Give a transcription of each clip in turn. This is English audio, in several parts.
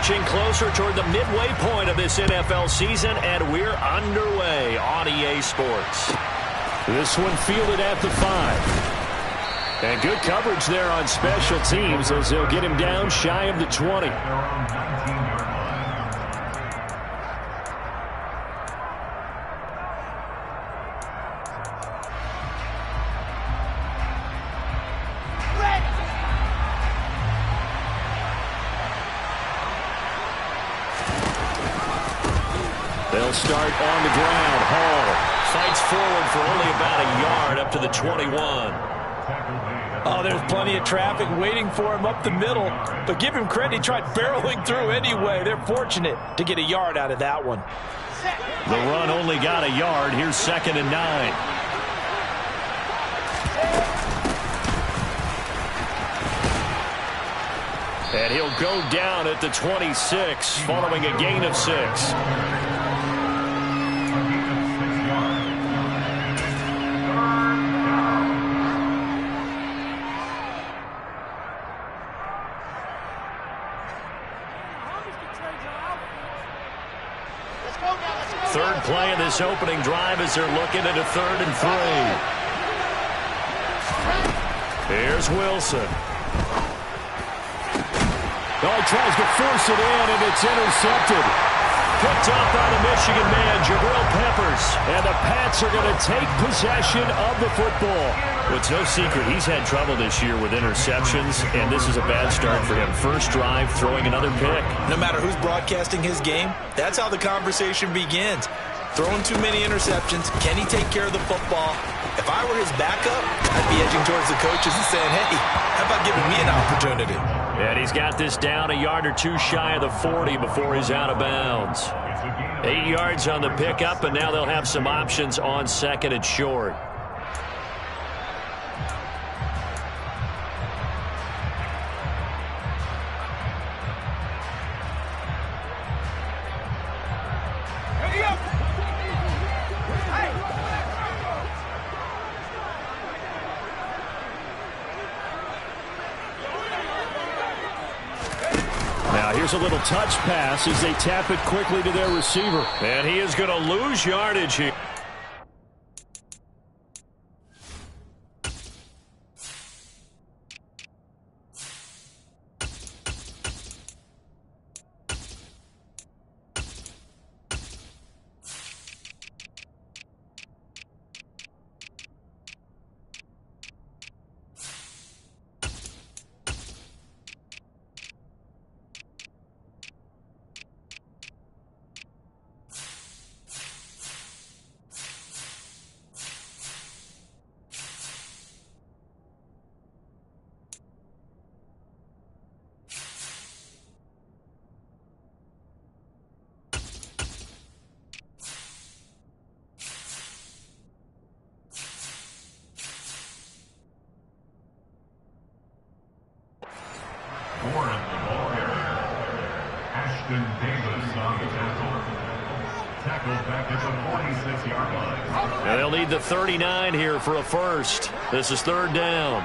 inching closer toward the midway point of this NFL season, and we're underway on EA Sports. This one fielded at the 5. And good coverage there on special teams as they'll get him down shy of the 20. They'll start on the ground. Hall fights forward for only about a yard up to the 21. Oh, there's plenty of traffic waiting for him up the middle. But give him credit, he tried barreling through anyway. They're fortunate to get a yard out of that one. The run only got a yard. Here's 2nd and 9. And he'll go down at the 26 following a gain of 6. Third play of this opening drive as they're looking at a 3rd and 3. Here's Wilson. Oh, he tries to force it in, and it's intercepted. Picked up by the Michigan man, Jabril Peppers. And the Pats are going to take possession of the football. Well, it's no secret he's had trouble this year with interceptions, and this is a bad start for him. First drive, throwing another pick. No matter who's broadcasting his game, that's how the conversation begins. Throwing too many interceptions. Can he take care of the football? If I were his backup, I'd be edging towards the coaches and saying, hey, how about giving me an opportunity? And he's got this down a yard or two shy of the 40 before he's out of bounds. 8 yards on the pickup, and now they'll have some options on 2nd and short. Here's a little touch pass as they tap it quickly to their receiver. And he is going to lose yardage here. And they'll need the 39 here for a first. This is 3rd down.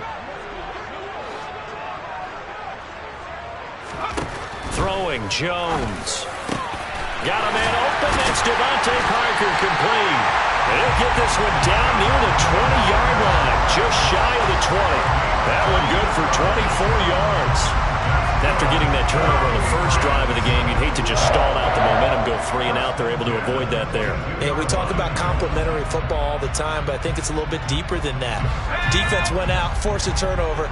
Throwing, Jones. Got a man open. That's Devontae Parker complete. And he'll get this one down near the 20-yard line, just shy of the 20. That one good for 24 yards. After getting that turnover on the first drive of the game, you'd hate to just stall out the momentum, go 3 and out. They're able to avoid that there. Yeah, we talk about complementary football all the time, but I think it's a little bit deeper than that. Defense went out, forced a turnover,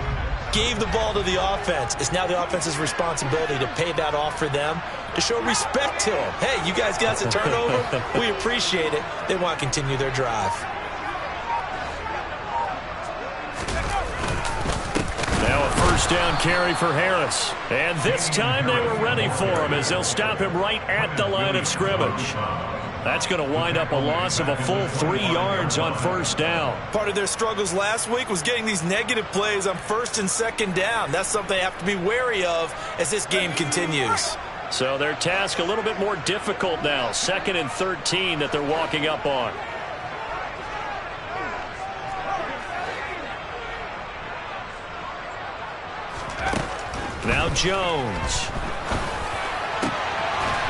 gave the ball to the offense. It's now the offense's responsibility to pay that off for them, to show respect to them. Hey, you guys got the turnover. We appreciate it. They want to continue their drive. Now a first down carry for Harris. And this time they were ready for him as they'll stop him right at the line of scrimmage. That's going to wind up a loss of a full 3 yards on first down. Part of their struggles last week was getting these negative plays on 1st and 2nd down. That's something they have to be wary of as this game continues. So their task a little bit more difficult now. 2nd and 13 that they're walking up on. Now Jones.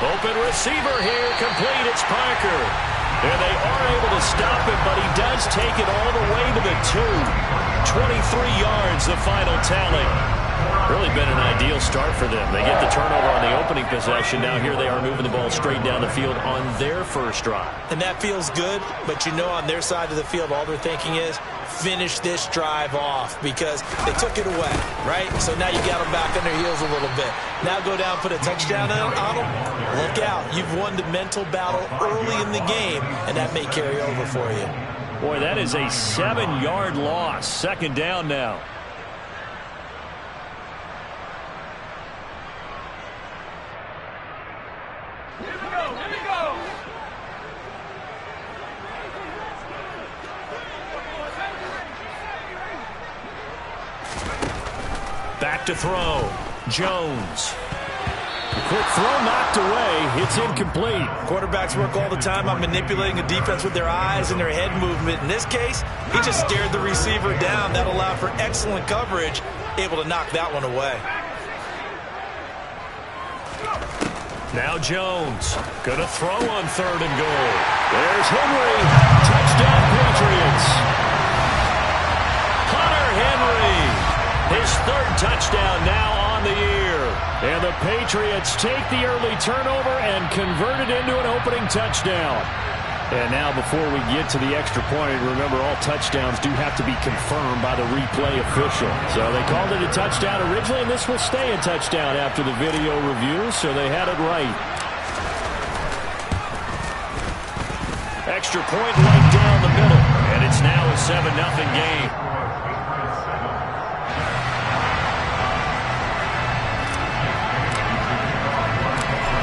Open receiver here, complete. It's Parker. And they are able to stop it, but he does take it all the way to the 2. 23 yards, the final tally. Really been an ideal start for them. They get the turnover on the opening possession. Now here they are moving the ball straight down the field on their first drive. And that feels good, but you know on their side of the field, all they're thinking is finish this drive off because they took it away, right? So now you got them back on their heels a little bit. Now go down, put a touchdown on them. Look out. You've won the mental battle early in the game, and that may carry over for you. Boy, that is a 7-yard loss. Second down now. Back to throw. Jones. Quick throw knocked away. It's incomplete. Quarterbacks work all the time on manipulating a defense with their eyes and their head movement. In this case, he just stared the receiver down. That allowed for excellent coverage. Able to knock that one away. Now Jones. Gonna throw on 3rd and goal. There's Henry. Touchdown Patriots. Hunter Henry. His 3rd touchdown now on the year. And the Patriots take the early turnover and convert it into an opening touchdown. And now before we get to the extra point, remember all touchdowns do have to be confirmed by the replay official. So they called it a touchdown originally, and this will stay a touchdown after the video review, so they had it right. Extra point right down the middle, and it's now a 7-0 game.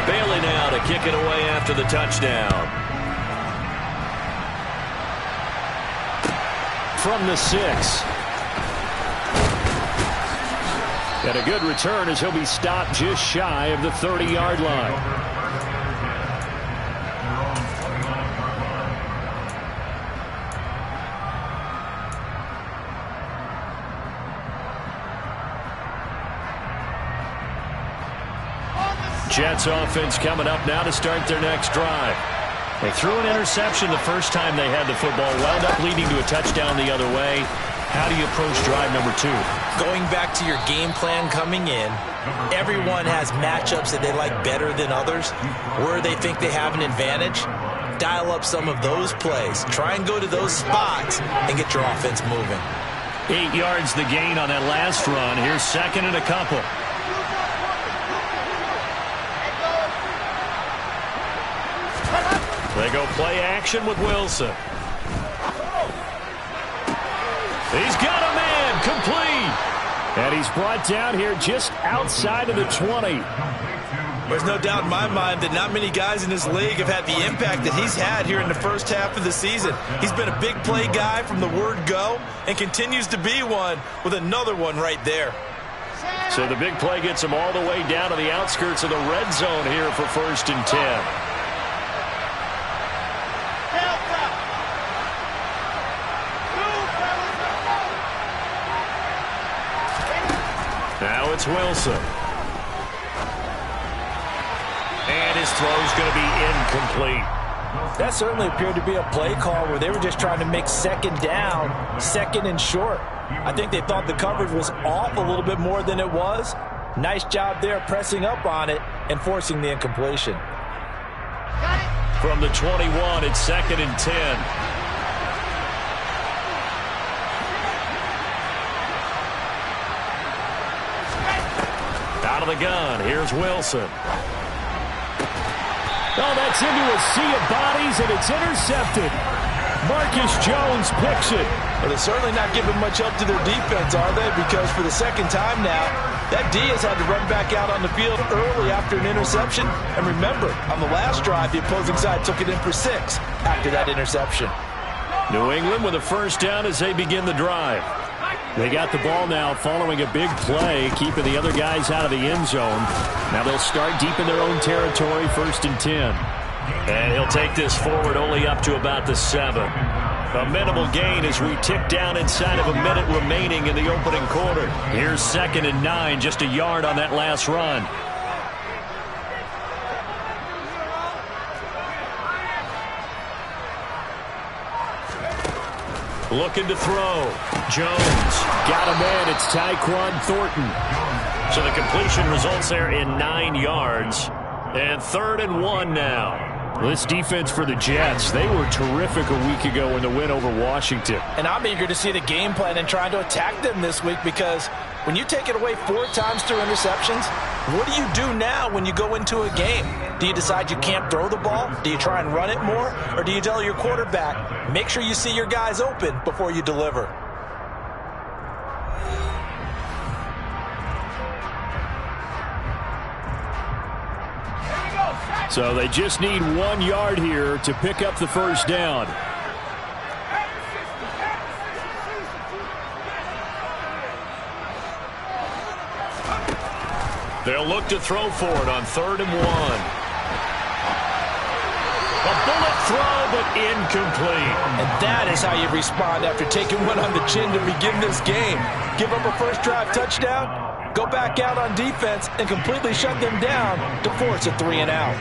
Bailey now to kick it away after the touchdown. From the 6. And a good return as he'll be stopped just shy of the 30-yard line. Jets offense coming up now to start their next drive. They threw an interception the first time they had the football, wound up leading to a touchdown the other way. How do you approach drive number 2? Going back to your game plan coming in, everyone has matchups that they like better than others. Where they think they have an advantage, dial up some of those plays. Try and go to those spots and get your offense moving. 8 yards the gain on that last run. Here's 2nd and a couple. They go play action with Wilson. He's got a man complete. And he's brought down here just outside of the 20. There's no doubt in my mind that not many guys in this league have had the impact that he's had here in the first half of the season. He's been a big play guy from the word go and continues to be one with another one right there. So the big play gets him all the way down to the outskirts of the red zone here for 1st and 10. Now it's Wilson. And his throw's going to be incomplete. That certainly appeared to be a play call where they were just trying to make 2nd down, 2nd and short. I think they thought the coverage was off a little bit more than it was. Nice job there pressing up on it and forcing the incompletion. From the 21, it's 2nd and 10. Out of the gun, here's Wilson. Oh, that's into a sea of bodies, and it's intercepted. Marcus Jones picks it. Well, they're certainly not giving much up to their defense, are they? Because for the 2nd time now, that D has had to run back out on the field early after an interception. And remember, on the last drive, the opposing side took it in for 6 after that interception. New England with a 1st down as they begin the drive. They got the ball now following a big play, keeping the other guys out of the end zone. Now they'll start deep in their own territory, 1st and 10. And he'll take this forward only up to about the 7. A minimal gain as we tick down inside of a minute remaining in the opening quarter. Here's 2nd and 9, just a yard on that last run. Looking to throw. Jones got him in. It's Tyquan Thornton. So the completion results there in 9 yards. And 3rd and 1 now. This defense for the Jets, they were terrific a week ago in the win over Washington. And I'm eager to see the game plan and trying to attack them this week, because when you take it away 4 times through interceptions, what do you do now when you go into a game? Do you decide you can't throw the ball? Do you try and run it more? Or do you tell your quarterback, make sure you see your guys open before you deliver? So they just need 1 yard here to pick up the first down. They'll look to throw for it on 3rd and 1. A bullet throw, but incomplete. And that is how you respond after taking one on the chin to begin this game. Give up a first drive touchdown, go back out on defense, and completely shut them down to force a 3 and out.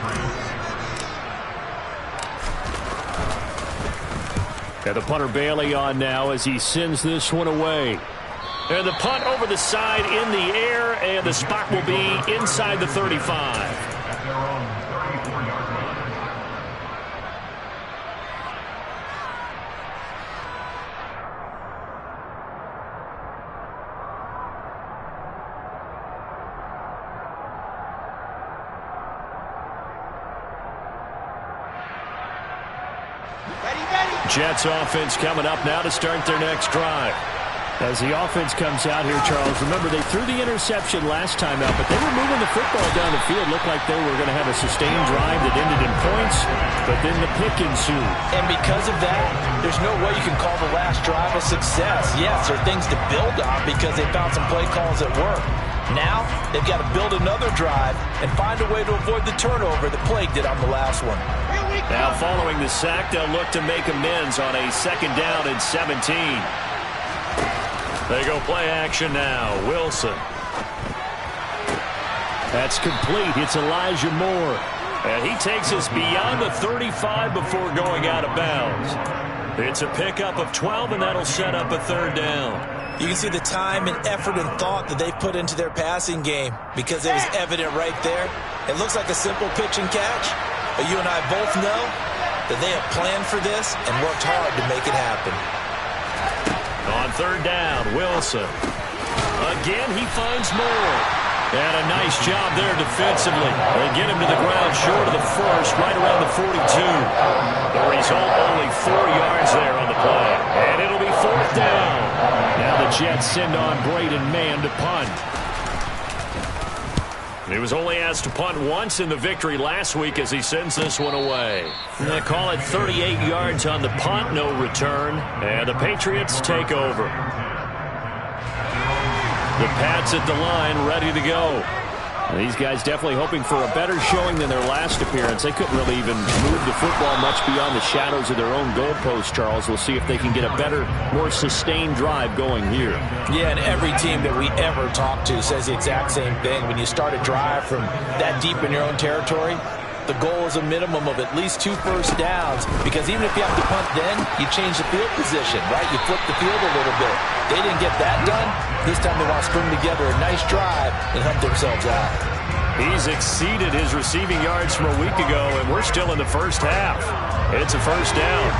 And the punter Bailey on now as he sends this one away. And the punt over the side in the air, and the spot will be inside the 35. Jets offense coming up now to start their next drive. As the offense comes out here, Charles, remember they threw the interception last time out, but they were moving the football down the field. Looked like they were going to have a sustained drive that ended in points, but then the pick ensued. And because of that, there's no way you can call the last drive a success. Yes, there are things to build on because they found some play calls that work. Now, they've got to build another drive and find a way to avoid the turnover that plagued it on the last one. Now, following the sack, they'll look to make amends on a 2nd down and 17. They go play action now. Wilson. That's complete. It's Elijah Moore. And he takes us beyond the 35 before going out of bounds. It's a pickup of 12, and that'll set up a 3rd down. You can see the time and effort and thought that they've put into their passing game because it was evident right there. It looks like a simple pitch and catch, but you and I both know that they have planned for this and worked hard to make it happen. On 3rd down, Wilson. Again, he finds Moore. And a nice job there defensively. They get him to the ground short of the first, right around the 42. The result, only 4 yards there on the play. And it'll be 4th down. Now the Jets send on Braden Mann to punt. He was only asked to punt once in the victory last week as he sends this one away. They call it 38 yards on the punt, no return. And the Patriots take over. The Pats at the line, ready to go. These guys definitely hoping for a better showing than their last appearance. They couldn't really even move the football much beyond the shadows of their own goalpost, Charles. We'll see if they can get a better, more sustained drive going here. Yeah, and every team that we ever talk to says the exact same thing. When you start a drive from that deep in your own territory, the goal is a minimum of at least 2 first downs, because even if you have to punt then, you change the field position, right? You flip the field a little bit. They didn't get that done. This time they want to string together a nice drive and help themselves out. He's exceeded his receiving yards from a week ago, and we're still in the first half. It's a 1st down.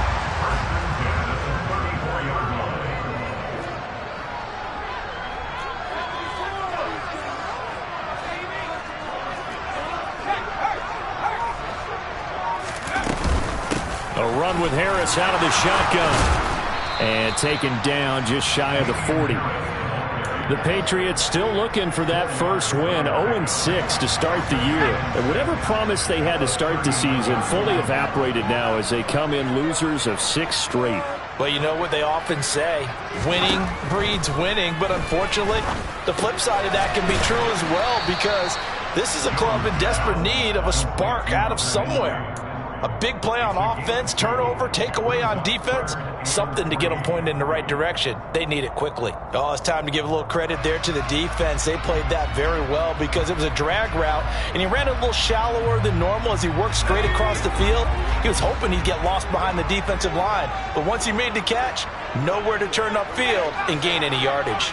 A run with Harris out of the shotgun. And taken down just shy of the 40. The Patriots still looking for that first win, 0-6 to start the year. And whatever promise they had to start the season fully evaporated now as they come in losers of 6 straight. Well, you know what they often say, winning breeds winning, but unfortunately, the flip side of that can be true as well, because this is a club in desperate need of a spark out of somewhere. A big play on offense, turnover, takeaway on defense, something to get them pointed in the right direction. They need it quickly. Oh, it's time to give a little credit there to the defense. They played that very well because it was a drag route, and he ran a little shallower than normal as he worked straight across the field. He was hoping he'd get lost behind the defensive line, but once he made the catch, nowhere to turn upfield and gain any yardage.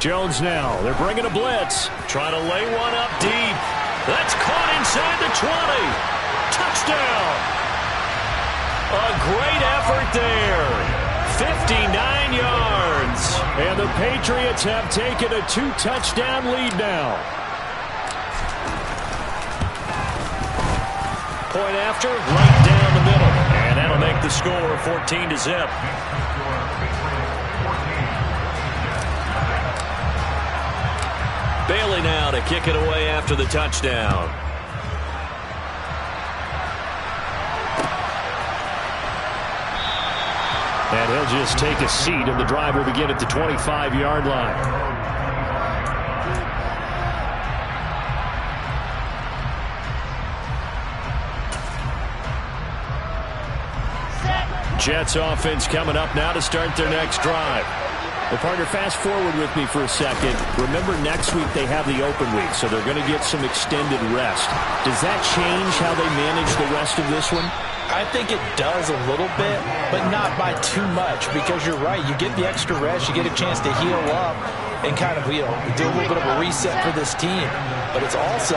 Jones now. They're bringing a blitz. Trying to lay one up deep. That's caught inside the 20. Touchdown. A great effort there. 59 yards. And the Patriots have taken a 2-touchdown lead now. Point after, right down the middle. And that'll make the score 14-0. Bailey now to kick it away after the touchdown. And he'll just take a seat, and the drive will begin at the 25-yard line. Jets offense coming up now to start their next drive. Well, partner, fast forward with me for a second. Remember, next week they have the open week, so they're going to get some extended rest. Does that change how they manage the rest of this one? I think it does a little bit, but not by too much, because you're right. You get the extra rest, you get a chance to heal up and kind of, do a little bit of a reset for this team. But it's also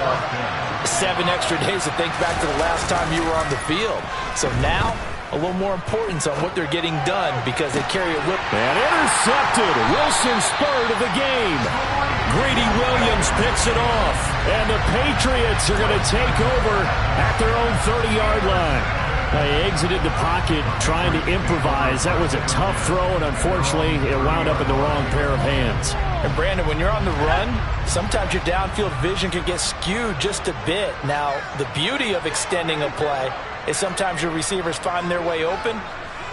7 extra days to think back to the last time you were on the field. So now, a little more importance on what they're getting done because they carry it with them. And intercepted. Wilson's third of the game. Greedy Williams picks it off. And the Patriots are going to take over at their own 30-yard line. They exited the pocket trying to improvise. That was a tough throw, and unfortunately, it wound up in the wrong pair of hands. And Brandon, when you're on the run, sometimes your downfield vision can get skewed just a bit. Now, the beauty of extending a play is sometimes your receivers find their way open,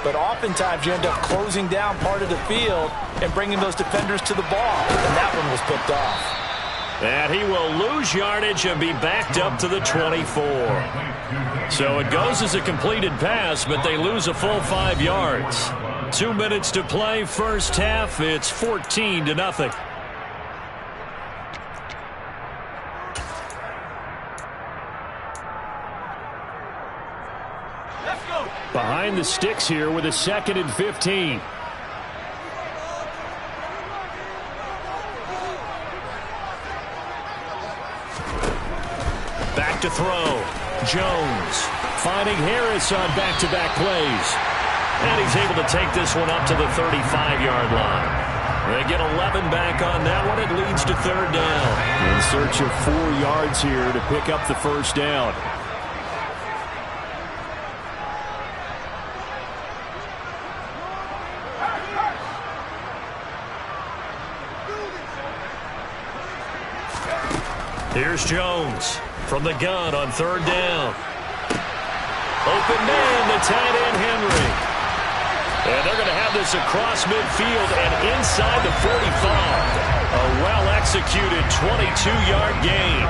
but oftentimes you end up closing down part of the field and bringing those defenders to the ball, and that one was picked off. And he will lose yardage and be backed up to the 24. So it goes as a completed pass, but they lose a full 5 yards. 2 minutes to play, first half. It's 14-0. Behind the sticks here with a 2nd and 15. Back to throw. Jones finding Harris on back-to-back plays. And he's able to take this one up to the 35-yard line. They get 11 back on that one. It leads to 3rd down. In search of 4 yards here to pick up the first down. Here's Jones from the gun on 3rd down. Open man, the tight end Henry. And they're going to have this across midfield and inside the 45. A well-executed 22-yard gain.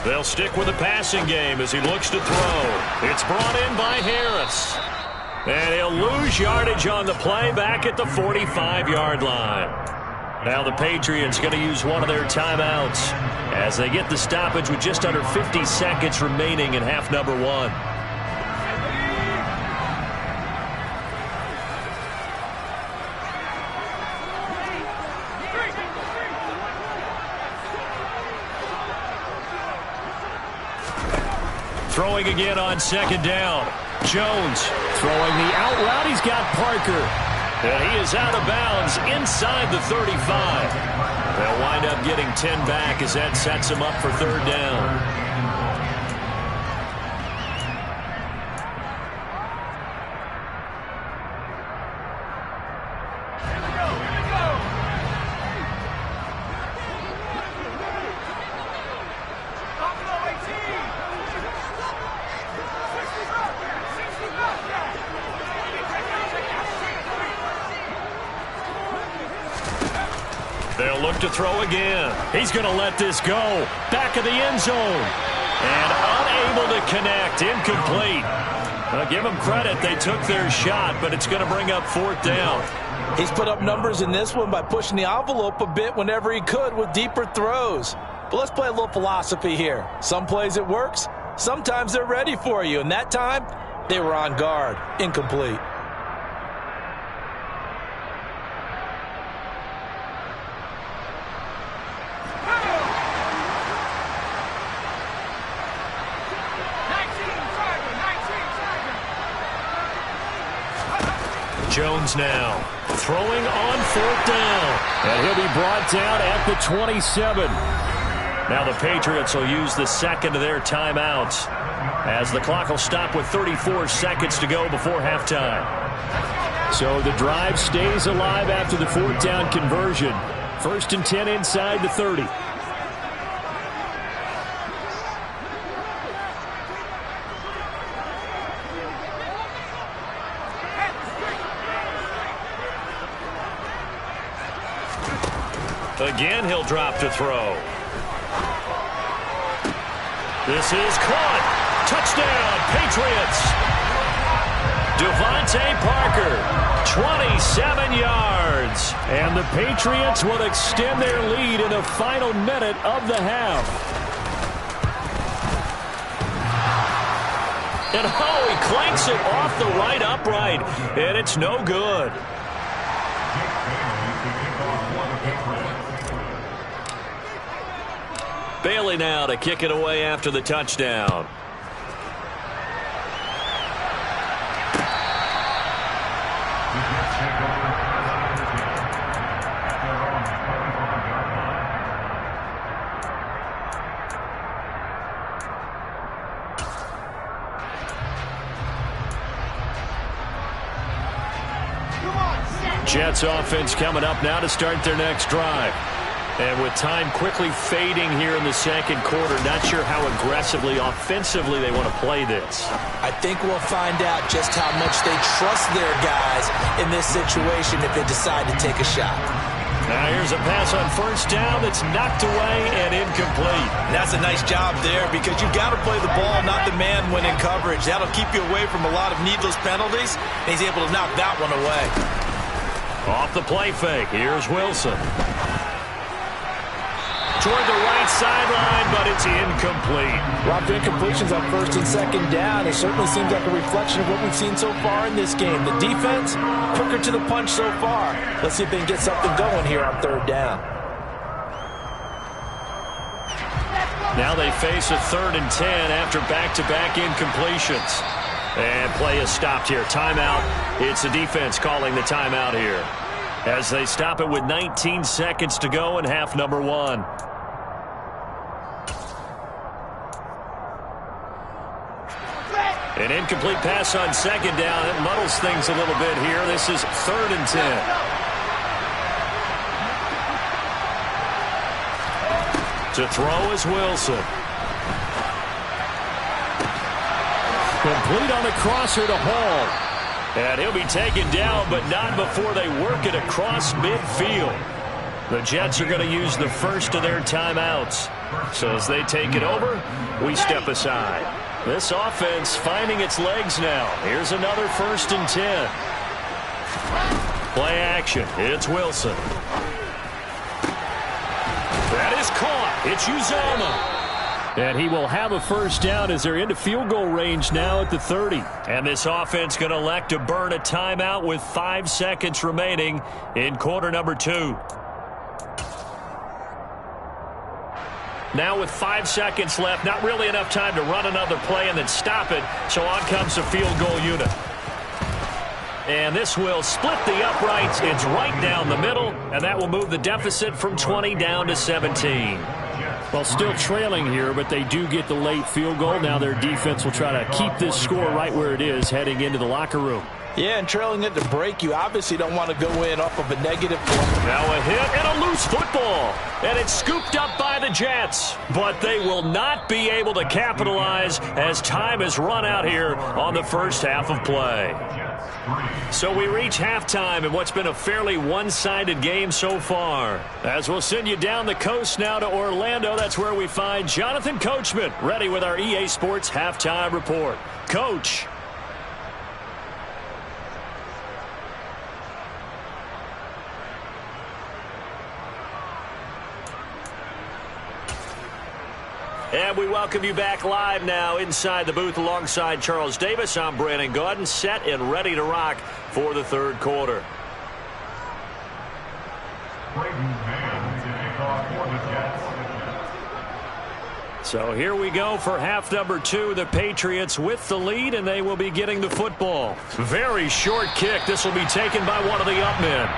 They'll stick with the passing game as he looks to throw. It's brought in by Harris. And he'll lose yardage on the play back at the 45-yard line. Now the Patriots going to use one of their timeouts as they get the stoppage with just under 50 seconds remaining in half number 1. Throwing again on 2nd down. Jones throwing the out route. He's got Parker. And he is out of bounds inside the 35. They'll wind up getting 10 back as that sets him up for 3rd down. They'll look to throw again. He's going to let this go. Back of the end zone. And unable to connect. Incomplete. Well, give them credit. They took their shot, but it's going to bring up 4th down. He's put up numbers in this one by pushing the envelope a bit whenever he could with deeper throws. But let's play a little philosophy here. Some plays it works. Sometimes they're ready for you. And that time, they were on guard. Incomplete. Jones now throwing on 4th down. And he'll be brought down at the 27. Now the Patriots will use the second of their timeouts as the clock will stop with 34 seconds to go before halftime. So the drive stays alive after the 4th down conversion. 1st and 10 inside the 30. Again, he'll drop to throw. This is caught. Touchdown, Patriots. Devontae Parker, 27 yards. And the Patriots will extend their lead in the final minute of the half. And oh, he clanks it off the right upright. And it's no good. Bailey now to kick it away after the touchdown. Jets offense coming up now to start their next drive. And with time quickly fading here in the second quarter, not sure how aggressively, offensively they want to play this. I think we'll find out just how much they trust their guys in this situation if they decide to take a shot. Now here's a pass on 1st down that's knocked away and incomplete. That's a nice job there because you've got to play the ball, not the man when in coverage. That'll keep you away from a lot of needless penalties, and he's able to knock that one away. Off the play fake, here's Wilson. Toward the right sideline, but it's incomplete. Rob, incompletions on 1st and 2nd down. It certainly seems like a reflection of what we've seen so far in this game. The defense, quicker to the punch so far. Let's see if they can get something going here on 3rd down. Now they face a 3rd and 10 after back-to-back incompletions. And play is stopped here. Timeout. It's the defense calling the timeout here as they stop it with 19 seconds to go in half number 1. An incomplete pass on 2nd down. It muddles things a little bit here. This is 3rd and 10. To throw is Wilson. Complete on the crosser to Hall. And he'll be taken down, but not before they work it across midfield. The Jets are going to use the first of their timeouts. So as they take it over, we step aside. This offense finding its legs now. Here's another 1st and 10. Play action. It's Wilson. That is caught. It's Uzomah. And he will have a 1st down as they're into field goal range now at the 30. And this offense going to elect to burn a timeout with 5 seconds remaining in quarter number 2. Now with 5 seconds left, not really enough time to run another play and then stop it. So on comes the field goal unit. And this will split the uprights. It's right down the middle, and that will move the deficit from 20 down to 17. Well, still trailing here, but they do get the late field goal. Now their defense will try to keep this score right where it is heading into the locker room. Yeah, and trailing it to break, you obviously don't want to go in off of a negative point. Now a hit and a loose football. And it's scooped up by the Jets. But they will not be able to capitalize as time has run out here on the first half of play. So we reach halftime in what's been a fairly one-sided game so far. As we'll send you down the coast now to Orlando, that's where we find Jonathan Coachman ready with our EA Sports Halftime Report. Coach. And we welcome you back live now inside the booth alongside Charles Davis. I'm Brandon Gaudin, set and ready to rock for the third quarter. So here we go for half number 2. The Patriots with the lead, and they will be getting the football. Very short kick. This will be taken by one of the up men.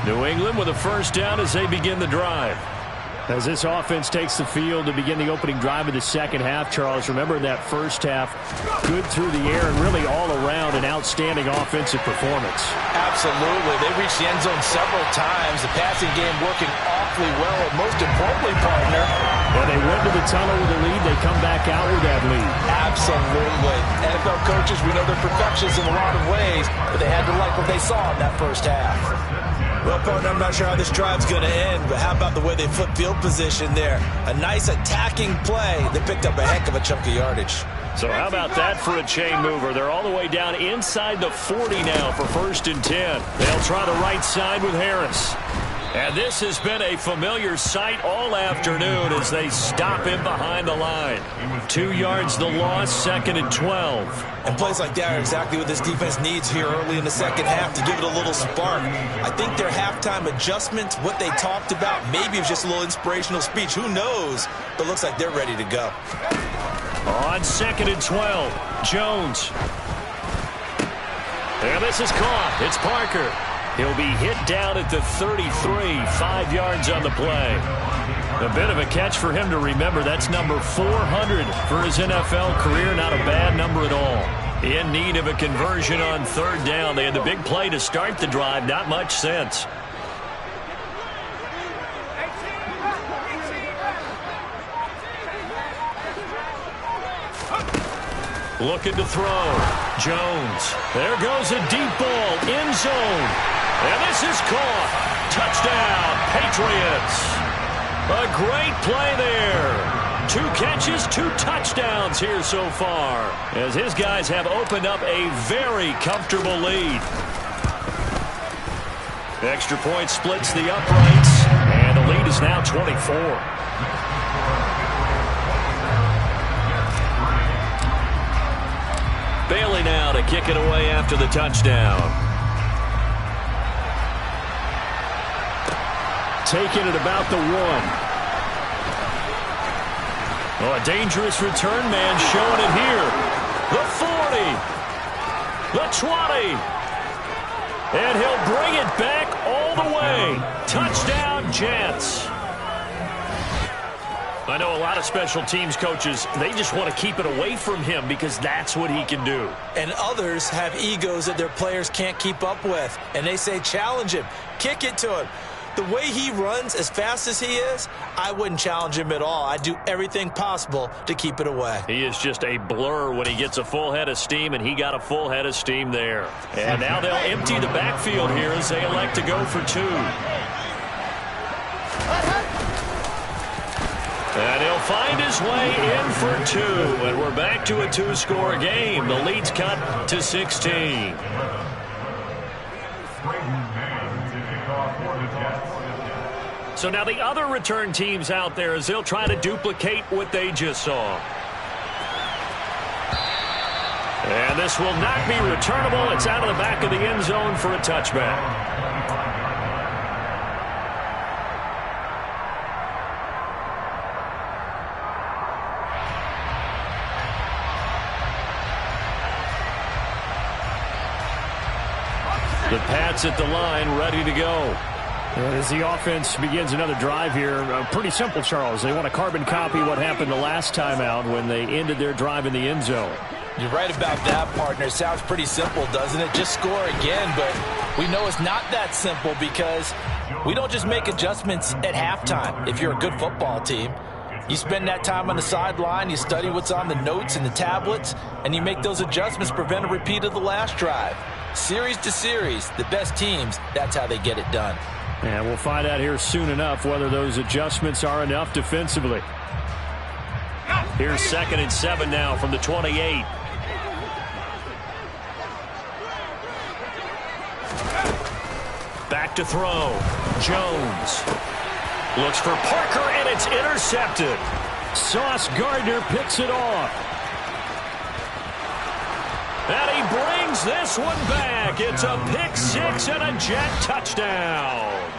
New England with a first down as they begin the drive. As this offense takes the field to begin the opening drive of the second half, Charles, remember that first half, good through the air and really all around an outstanding offensive performance. Absolutely. They reached the end zone several times. The passing game working awfully well, and most importantly, partner, when they went to the tunnel with a lead, they come back out with that lead. Absolutely. NFL coaches, we know they're perfectionists in a lot of ways, but they had to like what they saw in that first half. Well, partner, I'm not sure how this drive's going to end, but how about the way they flip field position there? A nice attacking play. They picked up a heck of a chunk of yardage. So how about that for a chain mover? They're all the way down inside the 40 now for 1st and 10. They'll try the right side with Harris. And this has been a familiar sight all afternoon as they stop him behind the line. 2 yards the loss, 2nd and 12. And plays like that are exactly what this defense needs here early in the second half to give it a little spark. I think their halftime adjustments, what they talked about, maybe it was just a little inspirational speech. Who knows? But looks like they're ready to go. On 2nd and 12, Jones. And this is caught. It's Parker. He'll be hit down at the 33, 5 yards on the play. A bit of a catch for him to remember. That's number 400 for his NFL career. Not a bad number at all. In need of a conversion on 3rd down. They had the big play to start the drive. Not much sense. Looking to throw. Jones. There goes a deep ball. End zone. And this is caught. Touchdown, Patriots. A great play there. 2 catches, 2 touchdowns here so far, as his guys have opened up a very comfortable lead. Extra point splits the uprights, and the lead is now 24. Bailey now to kick it away after the touchdown. Taking it about the 1. Oh, a dangerous return man showing it here. The 40. The 20. And he'll bring it back all the way. Touchdown, Jets. I know a lot of special teams coaches, they just want to keep it away from him because that's what he can do. And others have egos that their players can't keep up with. And they say, challenge him. Kick it to him. The way he runs as fast as he is, I wouldn't challenge him at all. I'd do everything possible to keep it away. He is just a blur when he gets a full head of steam, and he got a full head of steam there. And now they'll empty the backfield here as they elect to go for 2. And he'll find his way in for 2. And we're back to a 2-score game. The lead's cut to 16. So now the other return teams out there as they'll try to duplicate what they just saw. And this will not be returnable. It's out of the back of the end zone for a touchback. The Pats at the line, ready to go. As the offense begins another drive here, pretty simple, Charles. They want to carbon copy what happened the last time out when they ended their drive in the end zone. You're right about that, partner. Sounds pretty simple, doesn't it? Just score again, but we know it's not that simple because We don't just make adjustments at halftime if you're a good football team. You spend that time on the sideline, you study what's on the notes and the tablets, and you make those adjustments to prevent a repeat of the last drive. Series to series, the best teams, that's how they get it done. And we'll find out here soon enough whether those adjustments are enough defensively. Here's 2nd and 7 now from the 28. Back to throw. Jones looks for Parker, and it's intercepted. Sauce Gardner picks it off. And he brings this one back. It's a pick six and a Jet touchdown.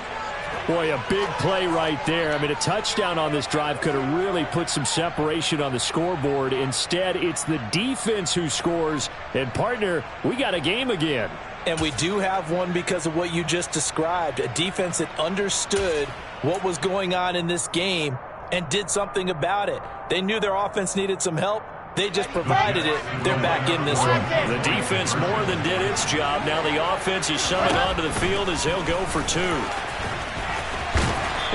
Boy, a big play right there. I mean, a touchdown on this drive could have really put some separation on the scoreboard. Instead, it's the defense who scores. And, partner, we got a game again. And we do have one because of what you just described. A defense that understood what was going on in this game and did something about it. They knew their offense needed some help. They just provided it. They're back in this one. The defense more than did its job. Now the offense is summoned onto the field as he'll go for 2.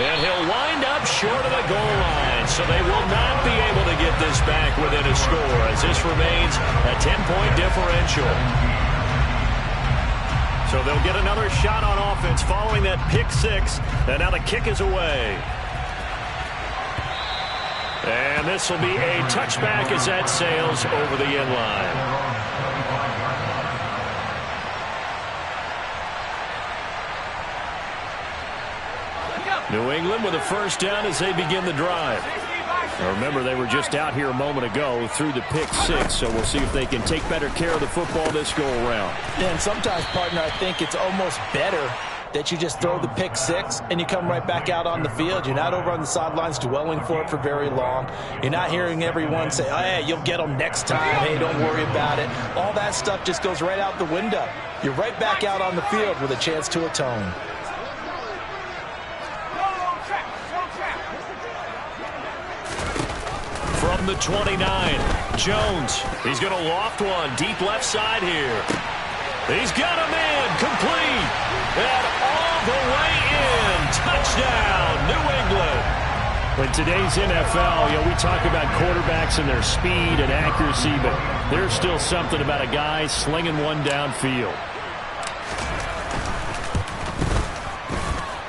And he'll wind up short of the goal line. So they will not be able to get this back within a score as this remains a 10-point differential. So they'll get another shot on offense following that pick six. And now the kick is away. And this will be a touchback as that sails over the end line. New England with a first down as they begin the drive. Now remember, they were just out here a moment ago through the pick six, so we'll see if they can take better care of the football this go-around. And sometimes, partner, I think it's almost better that you just throw the pick six and you come right back out on the field. You're not over on the sidelines dwelling for it for very long. You're not hearing everyone say, oh, hey, you'll get them next time. Hey, don't worry about it. All that stuff just goes right out the window. You're right back out on the field with a chance to atone. From the 29, Jones. He's going to loft one deep left side here. He's got a man complete. And all the way in. Touchdown, New England. In today's NFL, we talk about quarterbacks and their speed and accuracy, but there's still something about a guy slinging one downfield.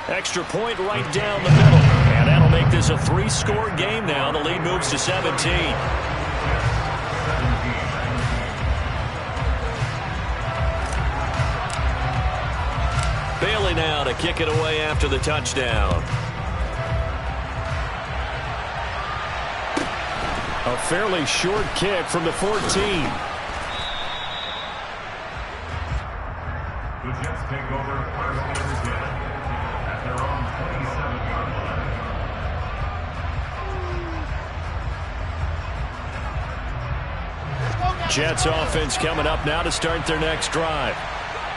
Extra point right down the middle. And that'll make this a 3-score game now. The lead moves to 17. Bailey now to kick it away after the touchdown. A fairly short kick from the 14. The Jets take over first and 10 at their own 27-yard line. Jets offense coming up now to start their next drive.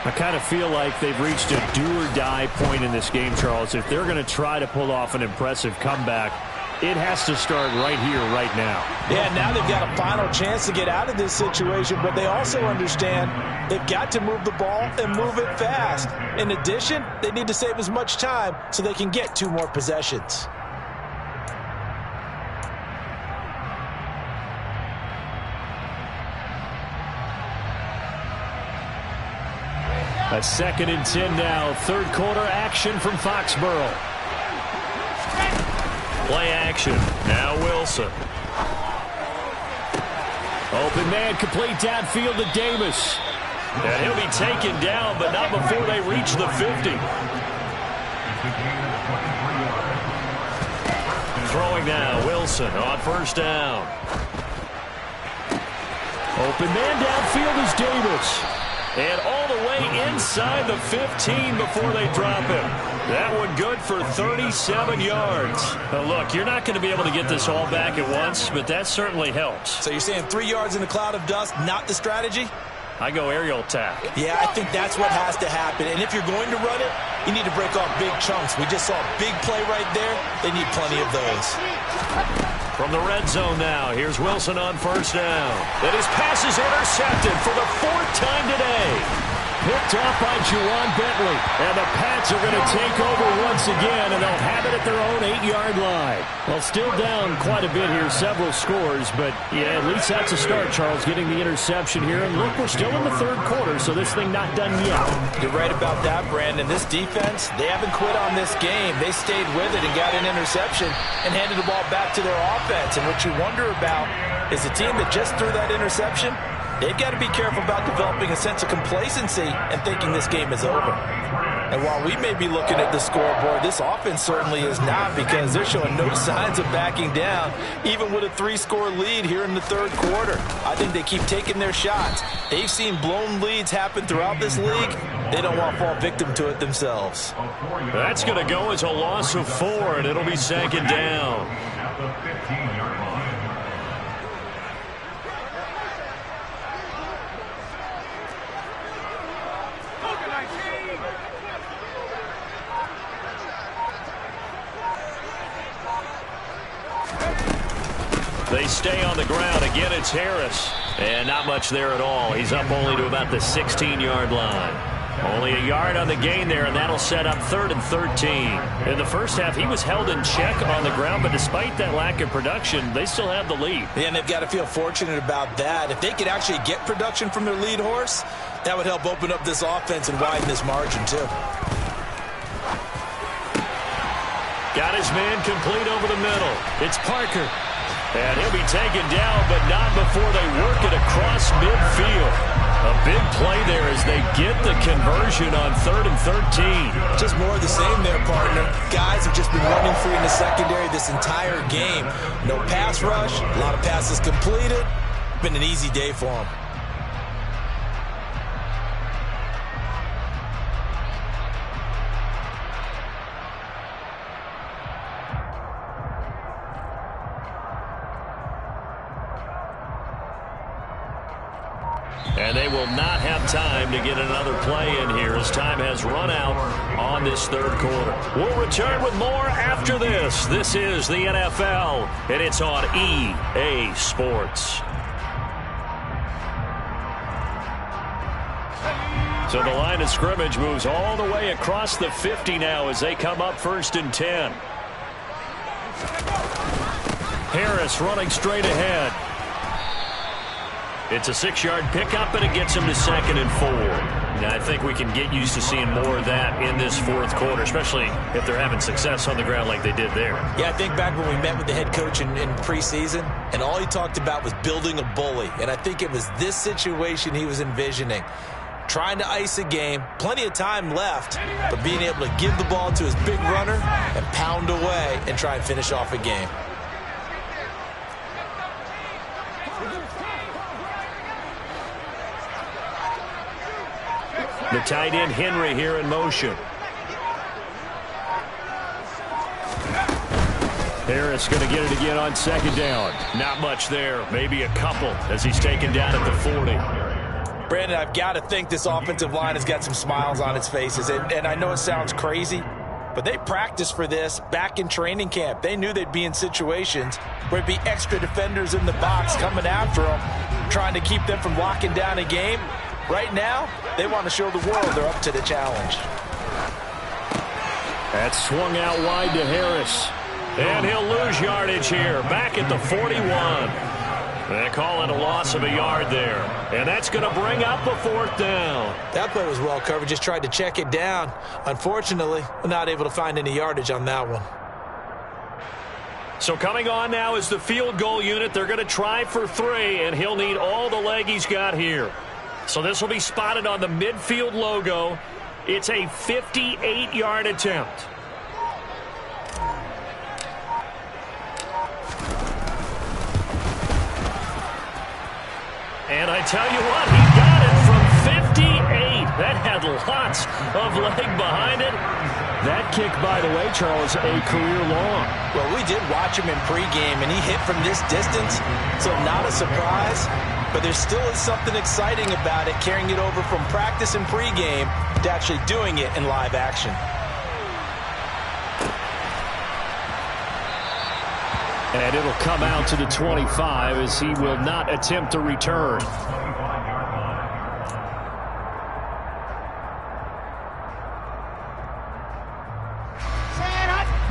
I kind of feel like they've reached a do-or-die point in this game, Charles. If they're going to try to pull off an impressive comeback, it has to start right here, right now. Yeah, now they've got a final chance to get out of this situation, but they also understand they've got to move the ball and move it fast. In addition, they need to save as much time so they can get 2 more possessions. A 2nd and 10 now. Third quarter action from Foxborough. Play action. Now Wilson. Open man complete downfield to Davis. And he'll be taken down, but not before they reach the 50. Throwing now. Wilson on first down. Open man downfield is Davis. And all the way inside the 15 before they drop him. That one good for 37 yards. Now look, you're not going to be able to get this all back at once, but that certainly helps. So you're saying 3 yards in a cloud of dust, not the strategy? I go aerial attack. Yeah, I think that's what has to happen. And if you're going to run it, you need to break off big chunks. We just saw a big play right there. They need plenty of those. From the red zone now, here's Wilson on first down. And his pass is intercepted for the 4th time today. picked off by Juwan Bentley. And the Pats are going to take over once again, and they'll have it at their own 8-yard line. Well, still down quite a bit here, several scores, but yeah, at least that's a start, Charles, getting the interception here. And look, we're still in the third quarter, so this thing not done yet. You're right about that, Brandon. This defense, they haven't quit on this game. They stayed with it and got an interception and handed the ball back to their offense. And what you wonder about is a team that just threw that interception, they've got to be careful about developing a sense of complacency and thinking this game is over. And while we may be looking at the scoreboard, this offense certainly is not, because they're showing no signs of backing down, even with a 3-score lead here in the third quarter. I think they keep taking their shots. They've seen blown leads happen throughout this league. They don't want to fall victim to it themselves. That's going to go as a loss of 4, and it'll be second down. At the 15-yard line. They stay on the ground. Again, it's Harris. And not much there at all. He's up only to about the 16-yard line. Only a yard on the gain there, and that'll set up 3rd and 13. In the first half, he was held in check on the ground, but despite that lack of production, they still have the lead. Yeah, and they've got to feel fortunate about that. If they could actually get production from their lead horse, that would help open up this offense and widen this margin, too. Got his man complete over the middle. It's Parker. And he'll be taken down, but not before they work it across midfield. A big play there as they get the conversion on 3rd and 13. Just more of the same there, partner. Guys have just been running free in the secondary this entire game. No pass rush, a lot of passes completed. Been an easy day for them. And they will not have time to get another play in here as time has run out on this third quarter. We'll return with more after this. This is the NFL, and it's on EA Sports. So the line of scrimmage moves all the way across the 50 now as they come up 1st and 10. Harris running straight ahead. It's a 6-yard pickup, and it gets him to 2nd and 4. Now, I think we can get used to seeing more of that in this fourth quarter, especially if they're having success on the ground like they did there. Yeah, I think back when we met with the head coach in preseason, and all he talked about was building a bully. And I think it was this situation he was envisioning. Trying to ice a game, plenty of time left, but being able to give the ball to his big runner and pound away and try and finish off a game. The tight end Henry here in motion. Harris going to get it again on 2nd down. Not much there. Maybe a couple as he's taken down at the 40. Brandon, I've got to think this offensive line has got some smiles on its faces. And I know it sounds crazy, but they practiced for this back in training camp. They knew they'd be in situations where it'd be extra defenders in the box coming after them, trying to keep them from locking down a game. Right now, they want to show the world they're up to the challenge. That's swung out wide to Harris. And he'll lose yardage here. Back at the 41. They call it a loss of a yard there. And that's going to bring up a 4th down. That play was well covered. Just tried to check it down. Unfortunately, not able to find any yardage on that one. So coming on now is the field goal unit. They're going to try for 3, and he'll need all the leg he's got here. So this will be spotted on the midfield logo. It's a 58-yard attempt. And I tell you what, he got it from 58. That had lots of leg behind it. That kick, by the way, Charles, a career long. Well, we did watch him in pregame, and he hit from this distance, so not a surprise. But there still is something exciting about it, carrying it over from practice and pregame to actually doing it in live action. And it'll come out to the 25 as he will not attempt to return.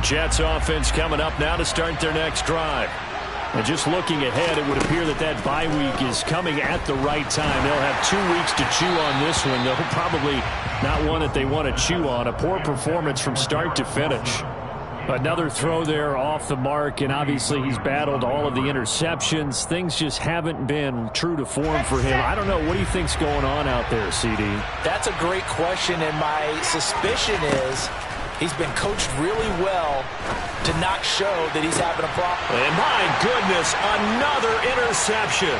Jets offense coming up now to start their next drive. And just looking ahead, it would appear that bye week is coming at the right time. They'll have 2 weeks to chew on this one, though probably not one that they want to chew on. A poor performance from start to finish. Another throw there off the mark, and obviously he's battled all of the interceptions. Things just haven't been true to form for him. I don't know. What do you think's going on out there, CD? That's a great question, and my suspicion is he's been coached really well to not show that he's having a problem. And my goodness, another interception.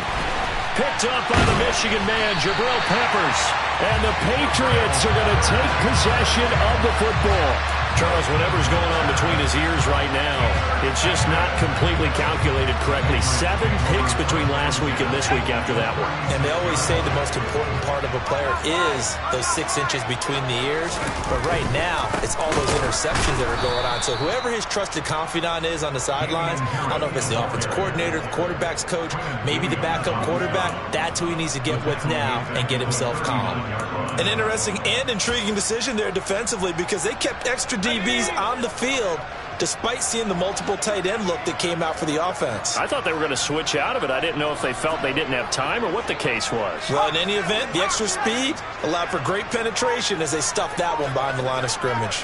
Picked up by the Michigan man, Jabril Peppers. And the Patriots are going to take possession of the football. Charles, whatever's going on between his ears right now, it's just not completely calculated correctly. 7 picks between last week and this week after that one. And they always say the most important part of a player is those 6 inches between the ears. But right now, it's all those interceptions that are going on. So whoever his trusted confidant is on the sidelines, I don't know if it's the offensive coordinator, the quarterback's coach, maybe the backup quarterback, that's who he needs to get with now and get himself calm. An interesting and intriguing decision there defensively because they kept extra DBs on the field despite seeing the multiple tight end look that came out for the offense. I thought they were going to switch out of it. I didn't know if they felt they didn't have time or what the case was. Well, in any event, the extra speed allowed for great penetration as they stuffed that one behind the line of scrimmage.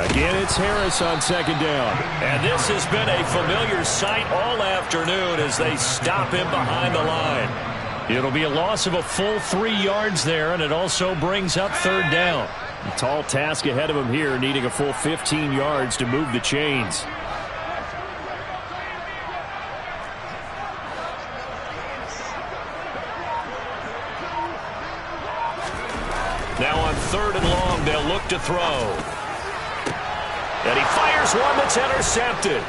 Again, it's Harris on second down. And this has been a familiar sight all afternoon as they stop him behind the line. It'll be a loss of a full 3 yards there, and it also brings up third down. A tall task ahead of him here, needing a full 15 yards to move the chains. Now on 3rd and long, they'll look to throw. And he fires one that's intercepted.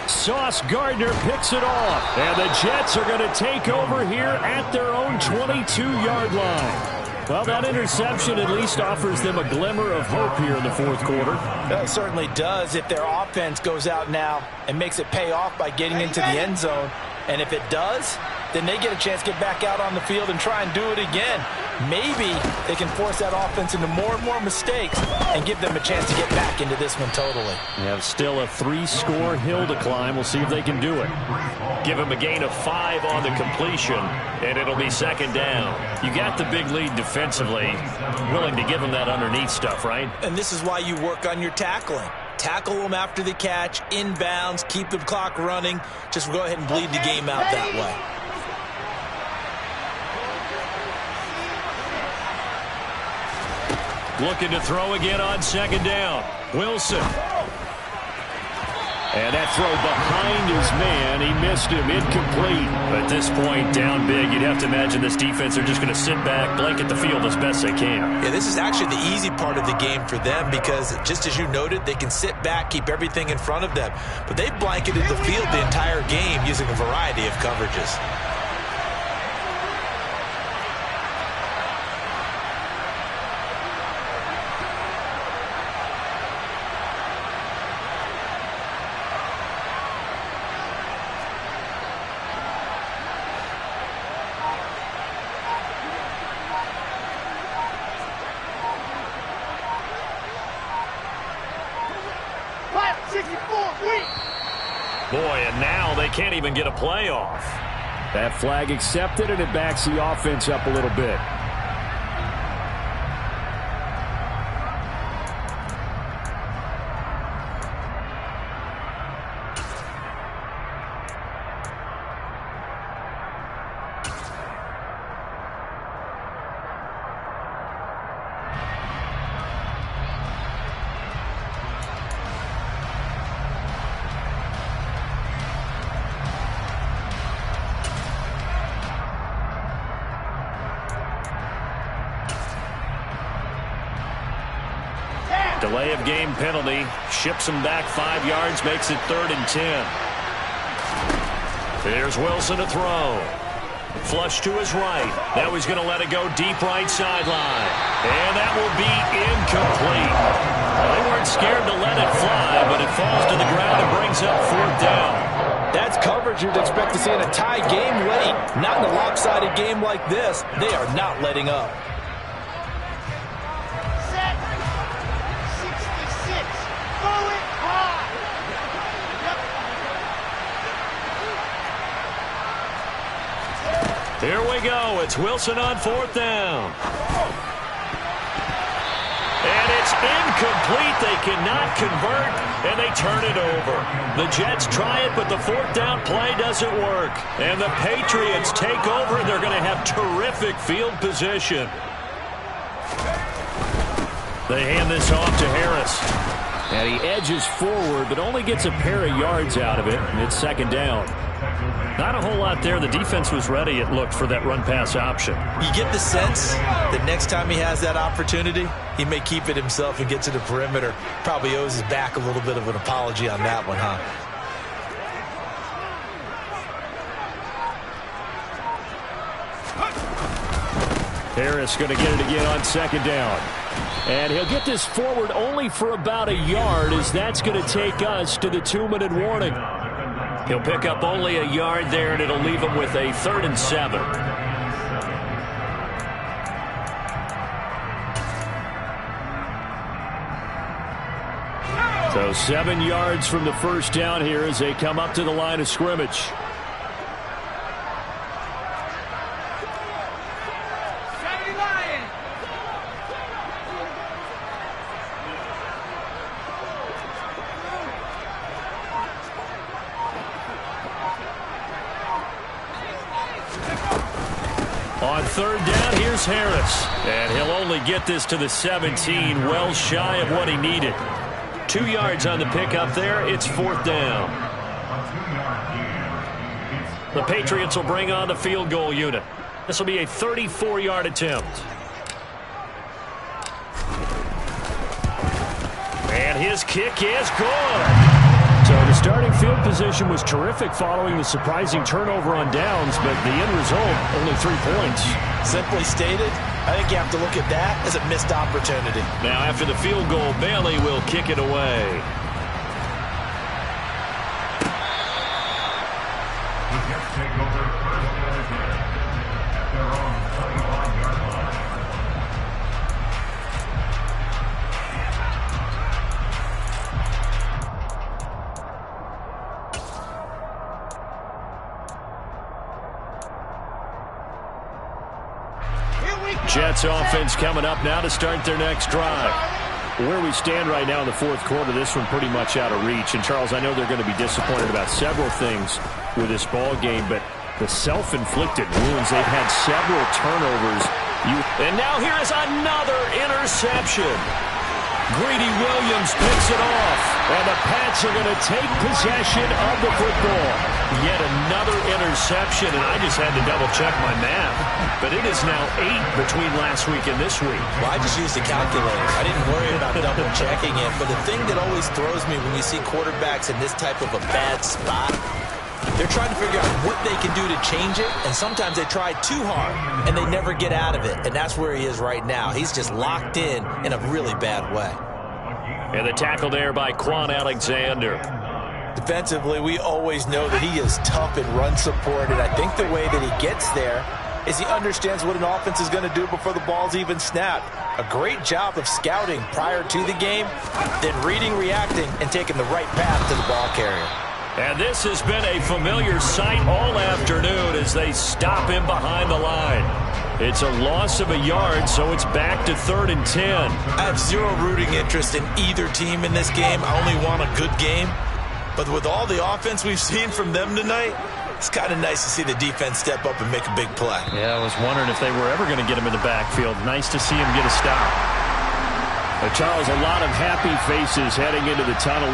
Sauce Gardner picks it off. And the Jets are going to take over here at their own 22-yard line. Well, that interception at least offers them a glimmer of hope here in the 4th quarter. Well, it certainly does if their offense goes out now and makes it pay off by getting into the end zone. And if it does, then they get a chance to get back out on the field and try and do it again. Maybe they can force that offense into more and more mistakes and give them a chance to get back into this one totally. They have still a 3-score hill to climb. We'll see if they can do it. Give them a gain of 5 on the completion, and it'll be second down. You got the big lead defensively, willing to give them that underneath stuff, right? And this is why you work on your tackling. Tackle them after the catch, inbounds, keep the clock running. Just go ahead and bleed the game out that way. Looking to throw again on second down. Wilson. And that throw behind his man. He missed him. Incomplete. At this point, down big. You'd have to imagine this defense are just going to sit back, blanket the field as best they can. Yeah, this is actually the easy part of the game for them because, just as you noted, they can sit back, keep everything in front of them. But they've blanketed the field the entire game using a variety of coverages. Boy, and now they can't even get a playoff. That flag accepted, and it backs the offense up a little bit. Delay of game penalty. Ships him back 5 yards. Makes it 3rd and 10. Here's Wilson to throw. Flush to his right. Now he's going to let it go deep right sideline. And that will be incomplete. Well, they weren't scared to let it fly, but it falls to the ground and brings up 4th down. That's coverage you'd expect to see in a tie game late. Not in a lopsided game like this. They are not letting up. Here we go. It's Wilson on 4th down. And it's incomplete. They cannot convert, and they turn it over. The Jets try it, but the 4th down play doesn't work. And the Patriots take over, and they're going to have terrific field position. They hand this off to Harris. And he edges forward, but only gets a pair of yards out of it, and it's 2nd down. Not a whole lot there. The defense was ready, it looked, for that run-pass option. You get the sense that next time he has that opportunity, he may keep it himself and get to the perimeter. Probably owes his back a little bit of an apology on that one, huh? Harris going to get it again on 2nd down. And he'll get this forward only for about a yard, as that's going to take us to the 2-minute warning. He'll pick up only a yard there, and it'll leave him with a 3rd and 7. So 7 yards from the 1st down here as they come up to the line of scrimmage. On 3rd down, here's Harris. And he'll only get this to the 17, well shy of what he needed. 2 yards on the pickup there. It's 4th down. The Patriots will bring on the field goal unit. This will be a 34-yard attempt. And his kick is good. So the starting field position was terrific following the surprising turnover on downs, but the end result, only 3 points. Simply stated, I think you have to look at that as a missed opportunity. Now after the field goal, Bailey will kick it away. The Jets take over 1st and 10 at their own 25-yard line. Jets offense coming up now to start their next drive. Where we stand right now in the 4th quarter, this one pretty much out of reach. And, Charles, I know they're going to be disappointed about several things with this ball game, but the self-inflicted wounds, they've had several turnovers. And now here is another interception. Greedy Williams picks it off, and the Pats are going to take possession of the football. Yet another interception, and I just had to double-check my math. But it is now 8 between last week and this week. Well, I just used a calculator. I didn't worry about double-checking it. But the thing that always throws me when you see quarterbacks in this type of a bad spot, they're trying to figure out what they can do to change it, and sometimes they try too hard, and they never get out of it. And that's where he is right now. He's just locked in a really bad way. And the tackle there by Quan Alexander. Defensively, we always know that he is tough and run support, and I think the way that he gets there is he understands what an offense is going to do before the ball's even snapped. A great job of scouting prior to the game, then reading, reacting, and taking the right path to the ball carrier. And this has been a familiar sight all afternoon as they stop him behind the line. It's a loss of a yard, so it's back to 3rd and 10. I have zero rooting interest in either team in this game. I only want a good game. But with all the offense we've seen from them tonight, it's kind of nice to see the defense step up and make a big play. Yeah, I was wondering if they were ever going to get him in the backfield. Nice to see him get a stop. Charles, a lot of happy faces heading into the tunnel.